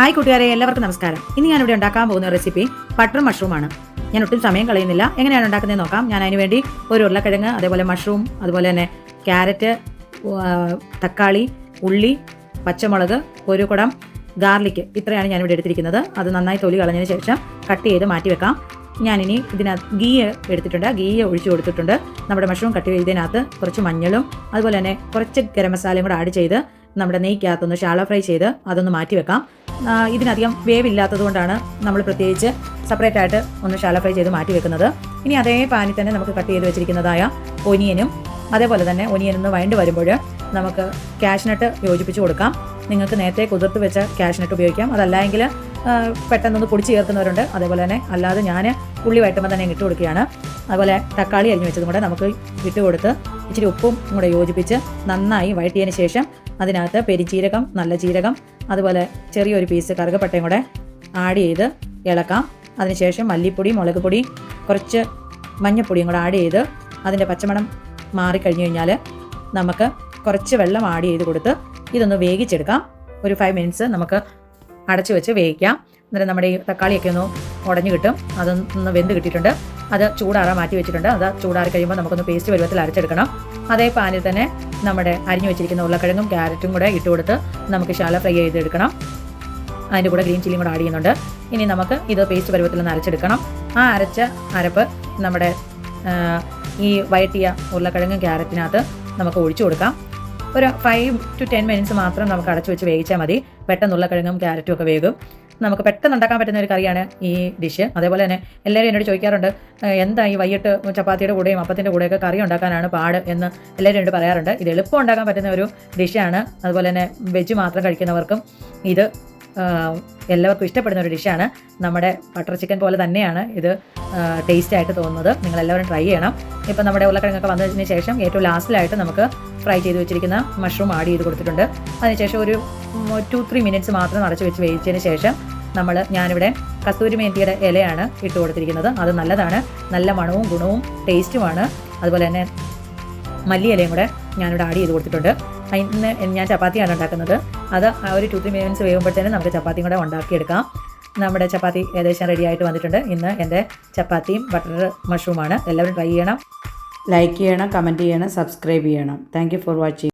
Hi കൂട്ടുകാരെ, എല്ലാവർക്കും നമസ്കാരം. ഇന്ന് ഞാനിവിടെ ഉണ്ടാക്കാൻ പോകുന്ന റെസിപ്പി ബട്ടർ മഷ്റൂമാണ്. ഞാൻ ഒട്ടും സമയം കളയുന്നില്ല. എങ്ങനെയാണ് ഉണ്ടാക്കുന്നത് നോക്കാം. ഞാൻ അതിന് വേണ്ടി ഒരു ഉരുളക്കിഴങ്ങ്, അതേപോലെ മഷ്റൂം, അതുപോലെ തന്നെ ക്യാരറ്റ്, തക്കാളി, ഉള്ളി, പച്ചമുളക്, ഒരു കുടം ഗാർലിക്, ഇത്രയാണ് ഞാനിവിടെ എടുത്തിരിക്കുന്നത്. അത് നന്നായി തൊലി കളഞ്ഞതിന് ശേഷം കട്ട് ചെയ്ത് മാറ്റി വെക്കാം. ഞാനിനി ഇതിനകത്ത് ഗീ എടുത്തിട്ടുണ്ട്. ഗീ ഒഴിച്ചു കൊടുത്തിട്ടുണ്ട്. നമ്മുടെ മഷ്റൂം കട്ട് ചെയ്തതിനകത്ത് കുറച്ച് മഞ്ഞളും അതുപോലെ തന്നെ കുറച്ച് ഗരം മസാലയും കൂടെ ആഡ് ചെയ്ത് നമ്മുടെ നെയ്ക്കകത്തൊന്ന് ഷാലോ ഫ്രൈ ചെയ്ത് അതൊന്ന് മാറ്റി വെക്കാം. ഇതിനധികം വേവില്ലാത്തത് കൊണ്ടാണ് നമ്മൾ പ്രത്യേകിച്ച് സെപ്പറേറ്റ് ആയിട്ട് ഒന്ന് ഷാലോ ഫ്രൈ ചെയ്ത് മാറ്റി വെക്കുന്നത്. ഇനി അതേ പാനിൽ തന്നെ നമുക്ക് കട്ട് ചെയ്ത് വെച്ചിരിക്കുന്നതായ ഒനിയനും, അതേപോലെ തന്നെ ഒനിയൻ ഒന്ന് വഴണ്ട് വരുമ്പോൾ നമുക്ക് കാഷ്നട്ട് യോജിപ്പിച്ച് കൊടുക്കാം. നിങ്ങൾക്ക് നേരത്തെ കുതിർത്ത് വെച്ച കാഷ്നട്ട് ഉപയോഗിക്കാം. അതല്ലെങ്കിൽ പെട്ടെന്നൊന്ന് പൊടിച്ച് ചേർക്കുന്നവരുണ്ട്. അതേപോലെ തന്നെ അല്ലാതെ ഞാൻ ഉള്ളി വഴറ്റുമ്പോൾ തന്നെ ഇട്ട് കൊടുക്കുകയാണ്. അതുപോലെ തക്കാളി അരിഞ്ഞ് വെച്ചതും കൂടെ നമുക്ക് ഇട്ട് കൊടുത്ത് ഇച്ചിരി ഉപ്പും കൂടെ യോജിപ്പിച്ച് നന്നായി വഴറ്റിയതിന് ശേഷം അതിനകത്ത് പെരിഞ്ചീരകം, നല്ല ജീരകം, അതുപോലെ ചെറിയൊരു പീസ് കറുകപ്പട്ടയും കൂടെ ആഡ് ചെയ്ത് ഇളക്കാം. അതിനുശേഷം മല്ലിപ്പൊടി, മുളക് പൊടി, കുറച്ച് മഞ്ഞൾപ്പൊടിയും കൂടെ ആഡ് ചെയ്ത് അതിൻ്റെ പച്ചമണം മാറിക്കഴിഞ്ഞ് കഴിഞ്ഞാൽ നമുക്ക് കുറച്ച് വെള്ളം ആഡ് ചെയ്ത് കൊടുത്ത് ഇതൊന്ന് വേവിച്ചെടുക്കാം. ഒരു 5 മിനിറ്റ്സ് നമുക്ക് അടച്ചു വെച്ച് വേവിക്കാം. എന്നിട്ട് നമ്മുടെ ഈ തക്കാളിയൊക്കെ ഒന്ന് ഉടഞ്ഞു കിട്ടും. അതൊന്ന് വെന്ത് കിട്ടിയിട്ടുണ്ട്. അത് ചൂടാറാൻ മാറ്റി വെച്ചിട്ടുണ്ട്. അത് ചൂടാറി കഴിയുമ്പോൾ നമുക്കൊന്ന് പേസ്റ്റ് പരുവത്തിൽ അരച്ചെടുക്കണം. അതേ പാനിൽ തന്നെ നമ്മുടെ അരിഞ്ഞു വെച്ചിരിക്കുന്ന ഉരുളക്കിഴങ്ങും ക്യാരറ്റും കൂടെ ഇട്ട് കൊടുത്ത് നമുക്ക് ശാല ഫ്രൈ ചെയ്തെടുക്കണം. അതിൻ്റെ കൂടെ ഗ്രീൻ ചില്ലിയും കൂടെ ആഡ് ചെയ്യുന്നുണ്ട്. ഇനി നമുക്ക് ഇത് പേസ്റ്റ് പരുവത്തിൽ ഒന്ന് അരച്ചെടുക്കണം. ആ അരച്ച അരപ്പ് നമ്മുടെ ഈ വഴറ്റിയ ഉരുളക്കിഴങ്ങും ക്യാരറ്റിനകത്ത് നമുക്ക് ഒഴിച്ചു കൊടുക്കാം. ഒരു 5 to 10 മിനിറ്റ്സ് മാത്രം നമുക്ക് അടച്ചു വെച്ച് വേവിച്ചാൽ മതി. പെട്ടെന്ന് ഉരുളക്കിഴങ്ങും ക്യാരറ്റും ഒക്കെ വേകും. നമുക്ക് പെട്ടെന്ന് ഉണ്ടാക്കാൻ പറ്റുന്ന ഒരു കറിയാണ് ഈ ഡിഷ്. അതേപോലെ തന്നെ എല്ലാവരും എന്നോട് ചോദിക്കാറുണ്ട്, എന്താ ഈ വൈകിട്ട് ചപ്പാത്തിയുടെ കൂടെയും അപ്പത്തിൻ്റെ കൂടെയൊക്കെ കറി ഉണ്ടാക്കാനാണ് പാട് എന്ന് എല്ലാവരും എന്നോട് പറയാറുണ്ട്. ഇത് എളുപ്പം ഉണ്ടാക്കാൻ പറ്റുന്ന ഒരു ഡിഷാണ്. അതുപോലെ തന്നെ വെജ് മാത്രം കഴിക്കുന്നവർക്കും ഇത് എല്ലാവർക്കും ഇഷ്ടപ്പെടുന്ന ഒരു ഡിഷാണ്. നമ്മുടെ ബട്ടർ ചിക്കൻ പോലെ തന്നെയാണ് ഇത് ടേസ്റ്റ് ആയിട്ട് തോന്നുന്നത്. നിങ്ങളെല്ലാവരും ട്രൈ ചെയ്യണം. ഇപ്പം നമ്മുടെ ഉരുളക്കിഴങ്ങൊക്കെ വന്നതിന് ശേഷം ഏറ്റവും ലാസ്റ്റിലായിട്ട് നമുക്ക് ഫ്രൈ ചെയ്ത് വെച്ചിരിക്കുന്ന മഷ്റൂം ആഡ് ചെയ്ത് കൊടുത്തിട്ടുണ്ട്. അതിനുശേഷം ഒരു 2-3 മിനിറ്റ്സ് മാത്രം അടച്ചു വെച്ച് വേവിച്ചതിന് ശേഷം ഞാനിവിടെ കസ്തൂരി മേത്തിയുടെ ഇലയാണ് ഇട്ട് കൊടുത്തിരിക്കുന്നത്. അത് നല്ലതാണ്. നല്ല മണവും ഗുണവും ടേസ്റ്റുമാണ്. അതുപോലെ തന്നെ മല്ലിയിലയും കൂടെ ഞാനിവിടെ ആഡ് ചെയ്ത് കൊടുത്തിട്ടുണ്ട്. ഇന്ന് ഞാൻ ചപ്പാത്തിയാണ് ഉണ്ടാക്കുന്നത്. അത് ഒരു 2-3 മിനിറ്റ്സ് വേകുമ്പോഴത്തേനും നമുക്ക് ചപ്പാത്തിയും കൂടെ ഉണ്ടാക്കിയെടുക്കാം. നമ്മുടെ ചപ്പാത്തി ഏകദേശം റെഡി ആയിട്ട് വന്നിട്ടുണ്ട്. ഇന്ന് എൻ്റെ ചപ്പാത്തിയും ബട്ടർ മഷ്റൂമാണ്. എല്ലാവരും ട്രൈ ചെയ്യണം, ലൈക്ക് ചെയ്യണം, കമൻറ്റ് ചെയ്യണം, സബ്സ്ക്രൈബ് ചെയ്യണം. Thank you for watching.